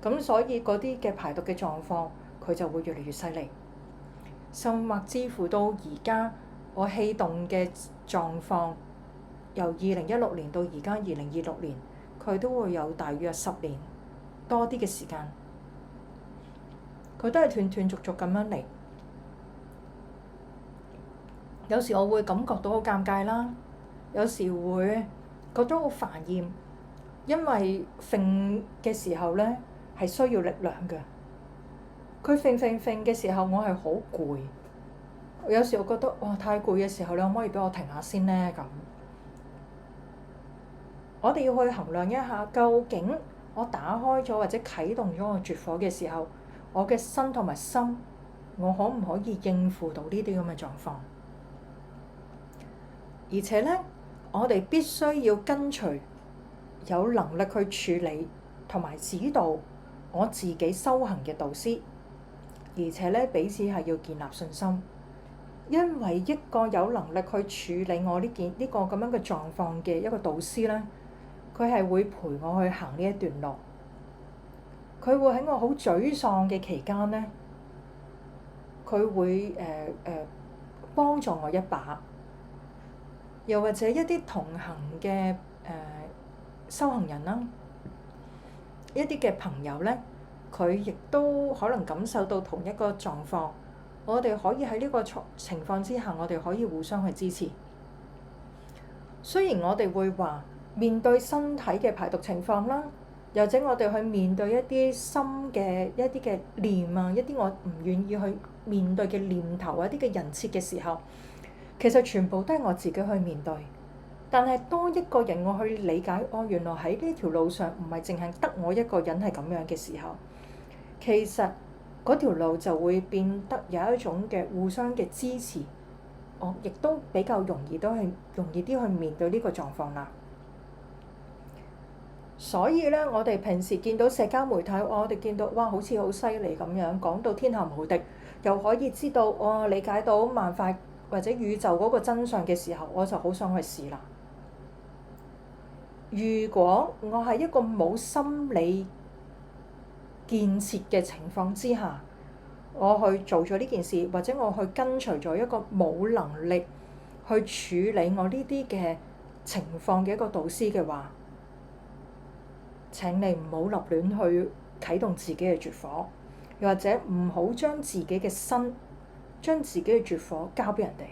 咁所以嗰啲嘅排毒嘅狀況，佢就會越嚟越犀利。甚至乎到而家，我氣動嘅狀況，由2016年到而家2026年，佢都會有大約10年多啲嘅時間。佢都係斷斷續續咁樣嚟，有時我會感覺到好尷尬啦，有時會覺得好煩厭，因為揈嘅時候咧係需要力量嘅。佢揈嘅時候，我係好攰。有時我覺得哇太攰嘅時候，你可唔可以俾我停下先咧？咁我哋要去衡量一下，究竟我打開咗或者啟動咗個絕火嘅時候，我嘅身同埋心，我可唔可以應付到呢啲咁嘅狀況？而且咧，我哋必須要跟隨有能力去處理同埋指導我自己修行嘅導師，而且咧彼此係要建立信心，因為一個有能力去處理我呢個咁樣嘅狀況嘅一個導師咧，佢係會陪我去行呢一段路。佢會喺我好沮喪嘅期間咧，佢會幫助我一把，又或者一啲同行嘅修行人啦，一啲嘅朋友咧，佢亦都可能感受到同一個狀況。我哋可以喺呢個情況之下，我哋可以互相去支持。雖然我哋會話面對身體嘅排毒情況啦，又或者我哋去面對一啲心嘅一啲嘅念啊，一啲我唔願意去面對嘅念頭啊，一啲嘅人設嘅時候，其實全部都係我自己去面對。但係當一個人我去理解，原來喺呢條路上唔係淨係得我一個人係咁樣嘅時候，其實嗰條路就會變得有一種嘅互相嘅支持，我亦都比較容易啲去面對呢個狀況啦。所以咧，我哋平時見到社交媒體，我哋見到哇，好似好犀利咁樣，講到天下無敵，又可以知道理解到萬法或者宇宙嗰個真相嘅時候，我就好想去試啦。如果我係一個冇心理建設嘅情況之下，我去做咗呢件事，或者我去跟隨咗一個冇能力去處理我呢啲嘅情況嘅一個導師嘅話，請你唔好立亂去啟動自己嘅絕火，又或者唔好將自己嘅身、將自己嘅絕火交俾人哋。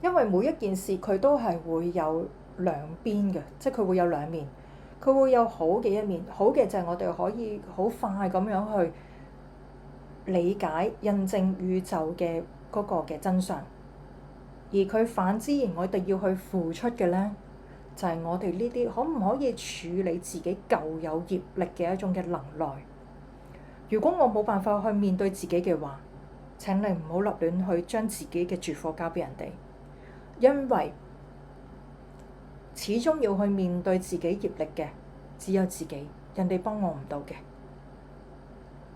因為每一件事佢都係會有兩邊嘅，即係佢會有兩面，佢會有好嘅一面。好嘅就係我哋可以好快咁樣去理解、印證宇宙嘅嗰個嘅真相，而佢反之，而我哋要去付出嘅咧，就係我哋呢啲可唔可以處理自己舊有業力嘅一種嘅能耐。如果我冇辦法去面對自己嘅話，請你唔好立亂去將自己嘅絕火交俾人哋，因為始終要去面對自己業力嘅只有自己，人哋幫我唔到嘅。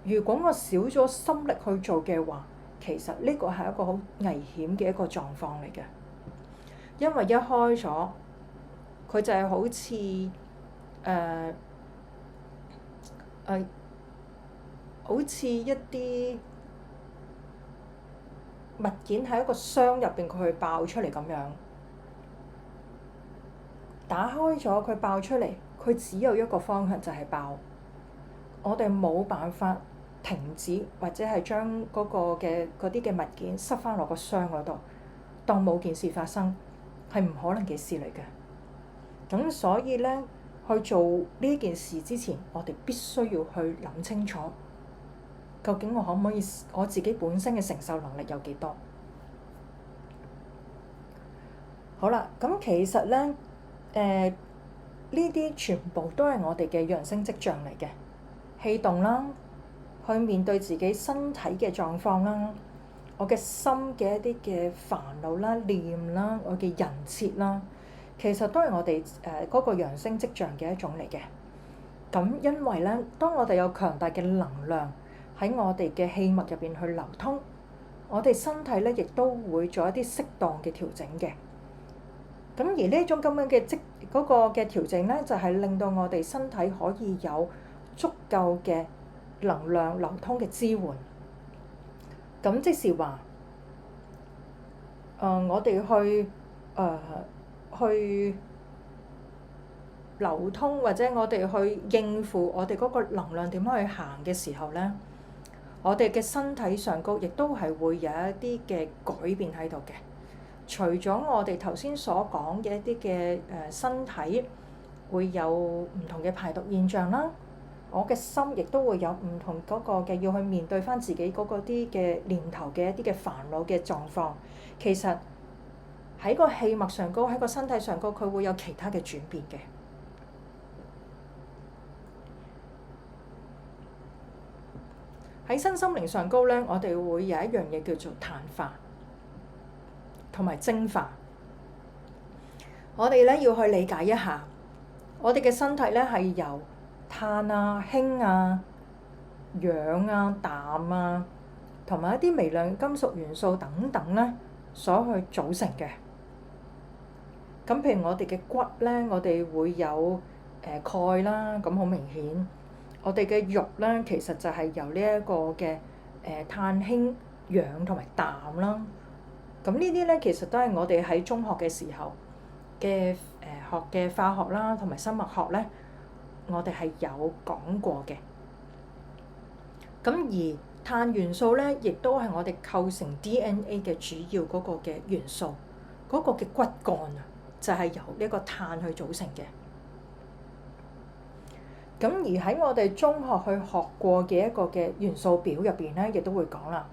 如果我少咗心力去做嘅話，其實呢個係一個好危險嘅一個狀況嚟嘅，因為一開咗，佢就係好似好似一啲物件喺一個箱入邊，佢爆出嚟咁樣。打開咗佢爆出嚟，佢只有一個方向就係爆。我哋冇辦法停止，或者係將嗰啲嘅物件塞翻落個箱嗰度，當冇件事發生，係唔可能嘅事嚟嘅。咁所以咧，去做呢件事之前，我哋必須要去諗清楚，究竟我可唔可以，我自己本身嘅承受能力有幾多？好啦，咁其實咧，呢啲全部都係我哋嘅揚升跡象嚟嘅，氣動啦，去面對自己身體嘅狀況啦，我嘅心嘅一啲嘅煩惱啦、念啦、我嘅人設啦，其實都係我哋嗰個揚升跡象嘅一種嚟嘅。咁因為咧，當我哋有強大嘅能量喺我哋嘅氣脈入邊去流通，我哋身體咧亦都會做一啲適當嘅調整嘅。咁而呢種咁樣嘅嗰個嘅調整咧，就係令到我哋身體可以有足夠嘅能量流通嘅支援。咁即是話，我哋去流通，或者我哋去應付我哋嗰個能量點樣去行嘅時候咧，我哋嘅身體上高亦都係會有一啲嘅改變喺度嘅。除咗我哋頭先所講嘅一啲嘅身體會有唔同嘅排毒現象啦，我嘅心亦都會有唔同嗰個嘅要去面對翻自己嗰個啲嘅念頭嘅一啲嘅煩惱嘅狀況。其實喺個氣脈上高，喺個身體上高，佢會有其他嘅轉變嘅。喺身心靈上高咧，我哋會有一樣嘢叫做碳化同埋蒸化。我哋咧要去理解一下，我哋嘅身體咧係由碳啊、氫啊、氧啊、氮啊，同埋一啲微量金屬元素等等咧所去組成嘅。咁譬如我哋嘅骨咧，我哋會有鈣啦，咁好明顯。我哋嘅肉咧，其實就係由呢一個嘅碳、氫、氧同埋氮啦。咁呢啲咧，其實都係我哋喺中學嘅時候嘅學嘅化學啦，同埋生物學咧，我哋係有講過嘅。咁而碳元素咧，亦都係我哋構成 DNA 嘅主要嗰個嘅元素，嗰個嘅骨幹啊，就係由呢個碳去組成嘅。咁而喺我哋中學去學過嘅一個嘅元素表入邊咧，亦都會講啦。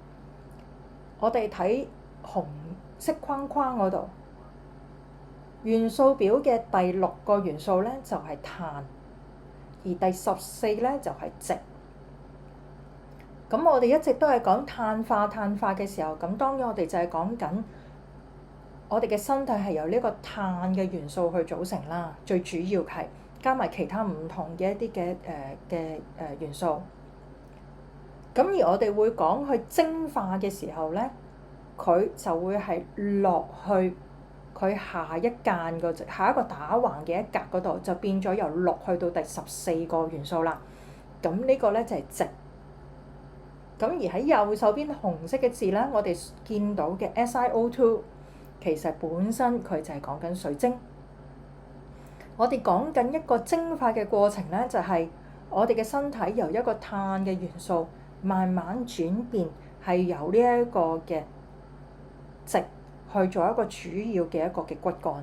我哋睇紅色框框嗰度，元素表嘅第6個元素咧就係碳，而第14咧就係矽。咁我哋一直都係講碳化嘅時候，咁當然我哋就係講緊我哋嘅身體係由呢個碳嘅元素去組成啦，最主要係加埋其他唔同嘅一啲嘅元素。咁而我哋會講去蒸化嘅時候咧，佢就會係落去佢下一間下一個打橫嘅一格嗰度，就變咗由6去到第14個元素啦。咁呢個咧就係矽。咁而喺右手邊紅色嘅字咧，我哋見到嘅 SiO2，其實本身佢就係講緊水晶。我哋講緊一個蒸發嘅過程咧，就係我哋嘅身體由一個碳嘅元素慢慢轉變，係由呢一個嘅矽去做一個主要嘅一個嘅骨幹。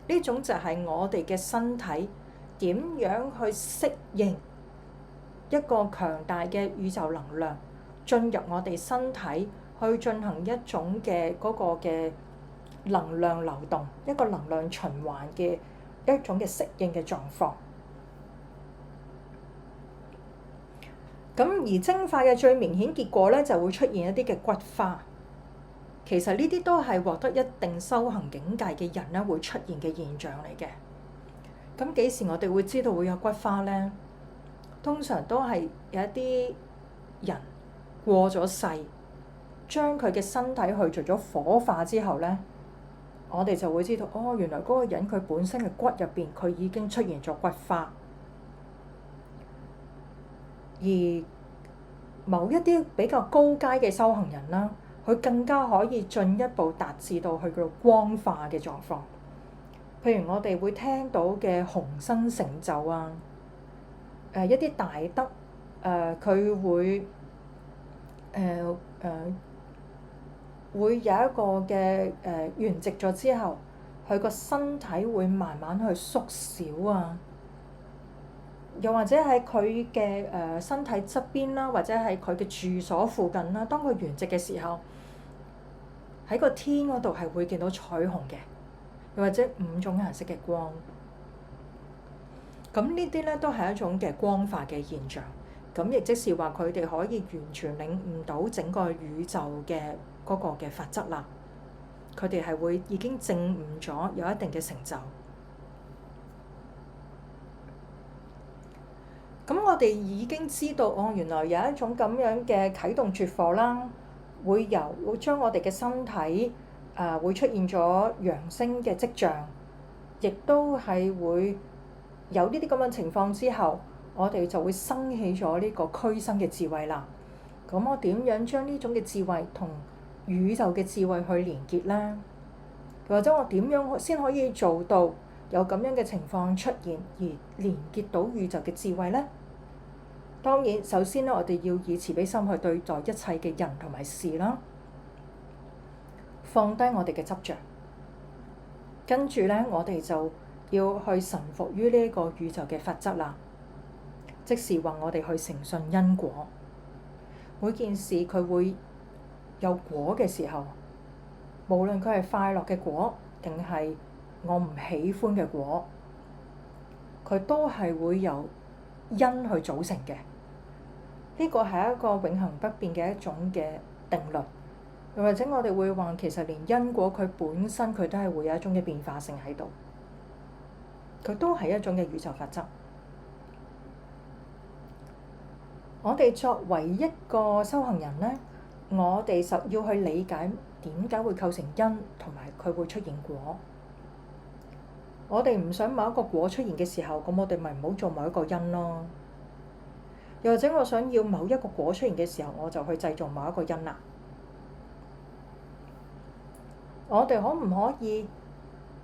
呢種就係我哋嘅身體點樣去適應一個強大嘅宇宙能量進入我哋身體，去進行一種嘅嗰個嘅能量流動，一個能量循環嘅一種嘅適應嘅狀況。咁而蒸發嘅最明顯結果咧，就會出現一啲嘅骨花。其實呢啲都係獲得一定修行境界嘅人咧會出現嘅現象嚟嘅。咁幾時我哋會知道會有骨花咧？通常都係有一啲人過咗世，將佢嘅身體去做咗火化之後咧，我哋就會知道，哦，原來嗰個人佢本身嘅骨入邊佢已經出現咗骨花。而某一啲比較高階嘅修行人啦，佢更加可以進一步達至到去到光化嘅狀況。譬如我哋會聽到嘅紅生成就啊，一啲大德，佢會會有一個嘅圓寂咗之後，佢個身體會慢慢去縮小啊，又或者喺佢嘅身體側邊啦，或者係佢嘅住所附近啦，當佢圓寂嘅時候，喺個天嗰度係會見到彩虹嘅，又或者5種顏色嘅光。咁呢啲咧都係一種嘅光化嘅現象。咁亦即是話佢哋可以完全領悟到整個宇宙嘅嗰個嘅法則啦。佢哋係會已經證悟咗有一定嘅成就。咁我哋已經知道，哦，原來有一種咁樣嘅啟動絕火啦，會將我哋嘅身體會出現咗揚升嘅跡象，亦都係會有呢啲咁嘅情況之後，我哋就會生起咗呢個驅生嘅智慧啦。咁我點樣將呢種嘅智慧同宇宙嘅智慧去連結咧？或者我點樣先可以做到有咁樣嘅情況出現，而連結到宇宙嘅智慧咧？當然，首先咧，我哋要以慈悲心去對待一切嘅人同埋事啦，放低我哋嘅執着。跟住咧，我哋就要去臣服於呢一個宇宙嘅法則啦。即是話我哋去誠信因果，每件事佢會有果嘅時候，無論佢係快樂嘅果定係我唔喜歡嘅果，佢都係會由因去組成嘅。呢個係一個永恆不變嘅一種嘅定律。又或者我哋會話，其實連因果佢本身佢都係會有一種嘅變化性喺度，佢都係一種嘅宇宙法則。我哋作為一個修行人咧，我哋就要去理解點解會構成因，同埋佢會出現果。我哋唔想某一個果出現嘅時候，咁我哋咪唔好做某一個因咯。又或者我想要某一個果出現嘅時候，我就去製造某一個因啦。我哋可唔可以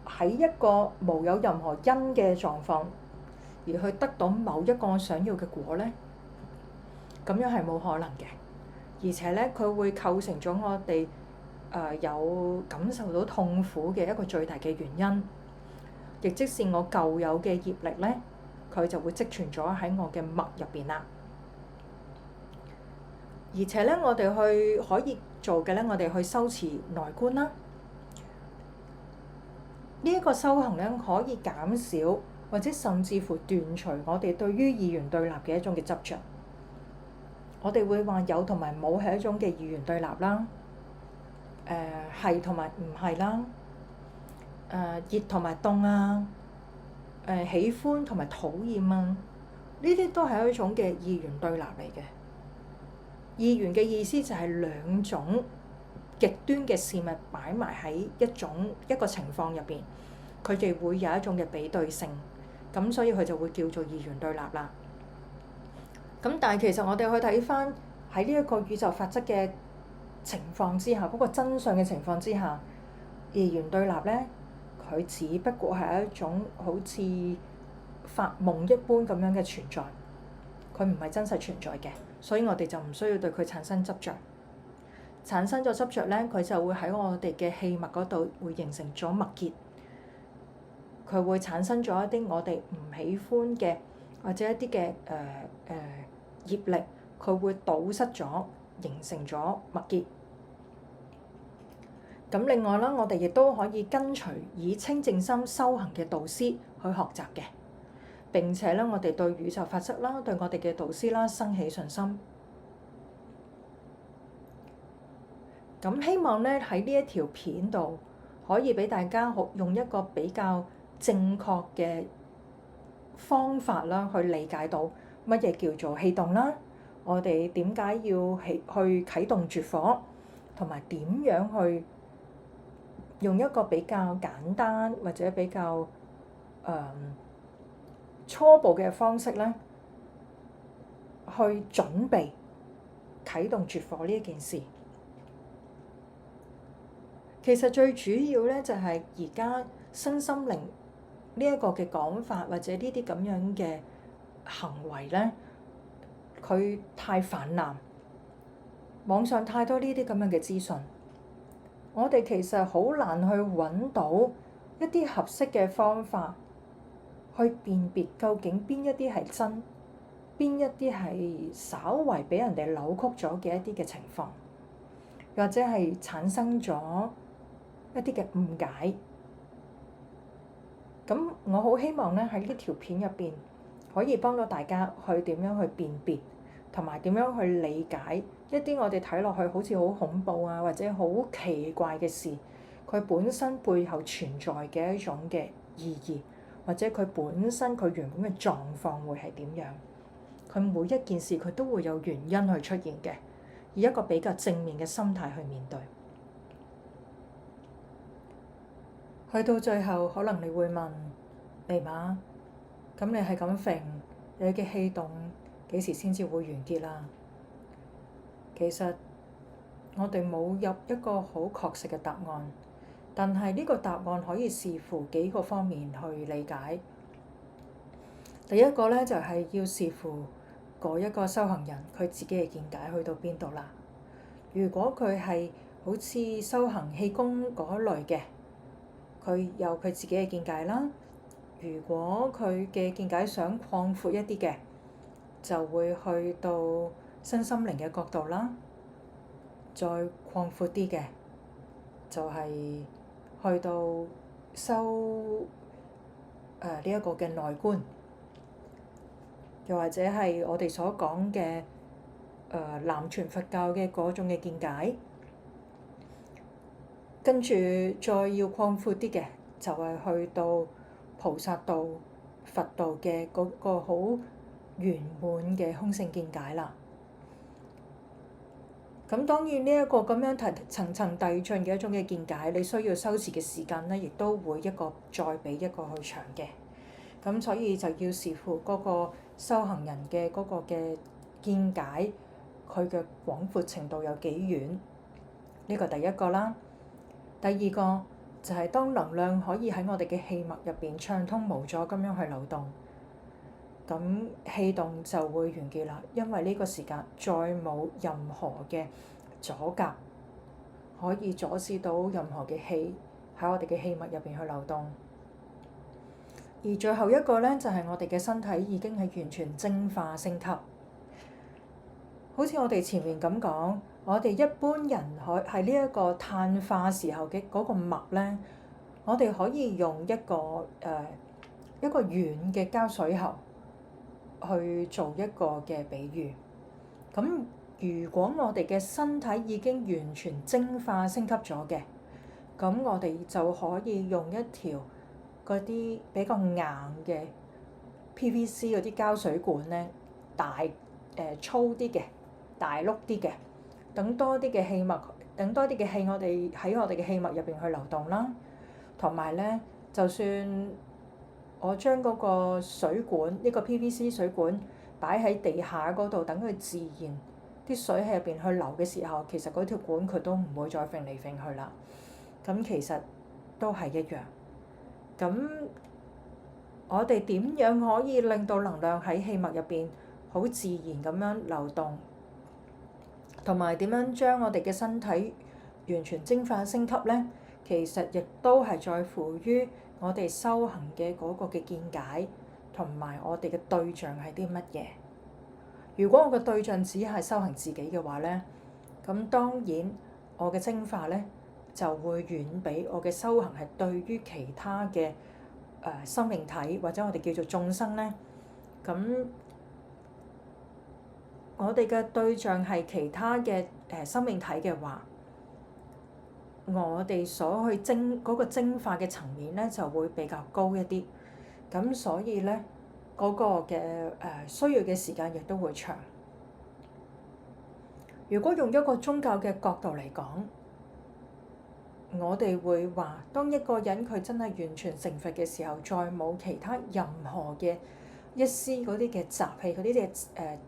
喺一個無有任何因嘅狀況，而去得到某一個我想要嘅果咧？咁樣係冇可能嘅，而且咧佢會構成咗我哋有感受到痛苦嘅一個最大嘅原因，亦即是我舊有嘅業力咧，佢就會積存咗喺我嘅脈入邊啦。而且咧，我哋去可以做嘅咧，我哋去修持內觀啦。呢一個修行咧，可以減少或者甚至乎斷除我哋對於二元對立嘅一種嘅執着。我哋會話有同埋冇係一種嘅二元對立啦。係同埋唔係啦，熱同埋凍啊，喜歡同埋討厭啊，呢啲都係一種嘅二元對立嚟嘅。二元嘅意思就係兩種極端嘅事物擺埋喺一個情況入邊，佢哋會有一種嘅比對性，咁所以佢就會叫做二元對立啦。咁但係其實我哋去睇翻喺呢一個宇宙法則嘅情況之下，嗰個真相嘅情況之下，二元對立咧，佢只不過係一種好似發夢一般咁樣嘅存在，佢唔係真實存在嘅，所以我哋就唔需要對佢產生執着。產生咗執着咧，佢就會喺我哋嘅氣脈嗰度會形成咗脈結，佢會產生咗一啲我哋唔喜歡嘅或者一啲嘅業力，佢會堵塞咗，形成咗脈結。咁另外啦，我哋亦都可以跟隨以清淨心修行嘅導師去學習嘅，並且咧，我哋對宇宙法則啦，對我哋嘅導師啦，生起信心。咁希望咧喺呢一條片度，可以俾大家用一個比較正確嘅方法啦，去理解到乜嘢叫做氣動啦，我哋點解要去啟動絕火，同埋點樣去用一個比較簡單或者比較初步嘅方式咧，去準備啟動絕火呢一件事。其實最主要咧就係而家身心靈呢一個嘅講法，或者呢啲咁樣嘅行為咧，佢太氾濫，網上太多呢啲咁樣嘅資訊，我哋其實好難去揾到一啲合適嘅方法去辨別究竟邊一啲係真，邊一啲係稍為俾人哋扭曲咗嘅一啲嘅情況，或者係產生咗一啲嘅誤解。咁我好希望咧喺呢條片入邊可以幫到大家去點樣去辨別，同埋點樣去理解一啲我哋睇落去好似好恐怖啊，或者好奇怪嘅事，佢本身背後存在嘅一種嘅意義，或者佢本身佢原本嘅狀況會係點樣，佢每一件事佢都會有原因去出現嘅，以一個比較正面嘅心態去面對。去到最後，可能你會問尼瑪，咁你係咁揈，你嘅氣動幾時先至會完結啊？其實我哋冇入一個好確實嘅答案，但係呢個答案可以視乎幾個方面去理解。第一個咧就係要視乎嗰一個修行人佢自己嘅見解去到邊度啦。如果佢係好似修行氣功嗰類嘅，佢有佢自己嘅見解啦。如果佢嘅見解想擴闊一啲嘅，就會去到身心靈嘅角度啦。再擴闊啲嘅，就係去到修呢一個嘅內觀，又或者係我哋所講嘅南傳佛教嘅嗰種嘅見解。跟住再要擴闊啲嘅，就係去到菩薩道、佛道嘅嗰個好圓滿嘅空性見解啦。咁當然呢一個咁樣層層遞進嘅一種嘅見解，你需要修持嘅時間咧，亦都會一個再比一個去長嘅。咁所以就要視乎嗰個修行人嘅嗰個嘅見解，佢嘅廣闊程度有幾遠？呢個第一個啦。第二個就係當能量可以喺我哋嘅氣脈入邊暢通無阻咁樣去流動，咁氣動就會完結啦。因為呢個時間再冇任何嘅阻隔，可以阻止到任何嘅氣喺我哋嘅氣脈入邊去流動。而最後一個咧，就係我哋嘅身體已經係完全淨化升級。好似我哋前面咁講，我哋一般人係呢一個碳化時候嘅嗰個脈咧，我哋可以用一個軟嘅膠水喉去做一個嘅比喻。咁如果我哋嘅身體已經完全蒸化升級咗嘅，咁我哋就可以用一條嗰啲比較硬嘅 PVC 嗰啲膠水管咧，粗啲嘅，大碌啲嘅，等多啲嘅氣我哋喺我哋嘅氣脈入邊去流動啦。同埋咧，就算我將嗰個水管呢個 PVC 水管擺喺地下嗰度，等佢自然啲水喺入邊去流嘅時候，其實嗰條管佢都唔會再揈嚟揈去啦。咁其實都係一樣。咁我哋點樣可以令到能量喺氣脈入邊好自然咁樣流動，同埋點樣將我哋嘅身體完全蒸發升級咧？其實亦都係在乎於我哋修行嘅嗰個嘅見解，同埋我哋嘅對象係啲乜嘢。如果我嘅對象只係修行自己嘅話咧，咁當然我嘅蒸化咧就會遠比我嘅修行係對於其他嘅生命體或者我哋叫做眾生咧，咁我哋嘅對象係其他嘅生命體嘅話，我哋所去嗰個蒸化嘅層面咧就會比較高一啲，咁所以咧嗰個嘅需要嘅時間亦都會長。如果用一個宗教嘅角度嚟講，我哋會話，當一個人佢真係完全成佛嘅時候，再冇其他任何嘅一絲嗰啲嘅習氣、嗰啲嘅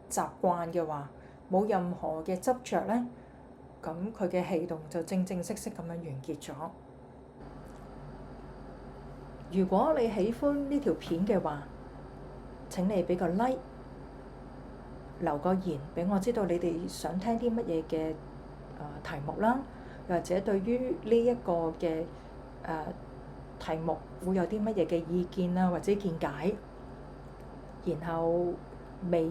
習慣嘅話，冇任何嘅執着咧，咁佢嘅氣動就正正式式咁樣完結咗。如果你喜歡呢條片嘅話，請你俾個 like， 留個言俾我知道你哋想聽啲乜嘢嘅題目啦，或者對於呢一個嘅題目會有啲乜嘢嘅意見啦，或者見解。然後未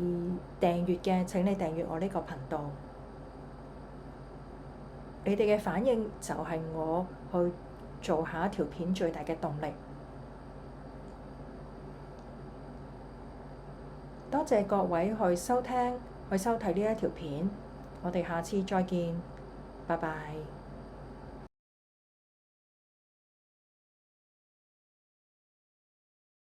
訂閱嘅請你訂閱我呢個頻道。你哋嘅反應就係我去做下一條片最大嘅動力。多謝各位去收聽、去收睇呢一條片，我哋下次再見，拜拜。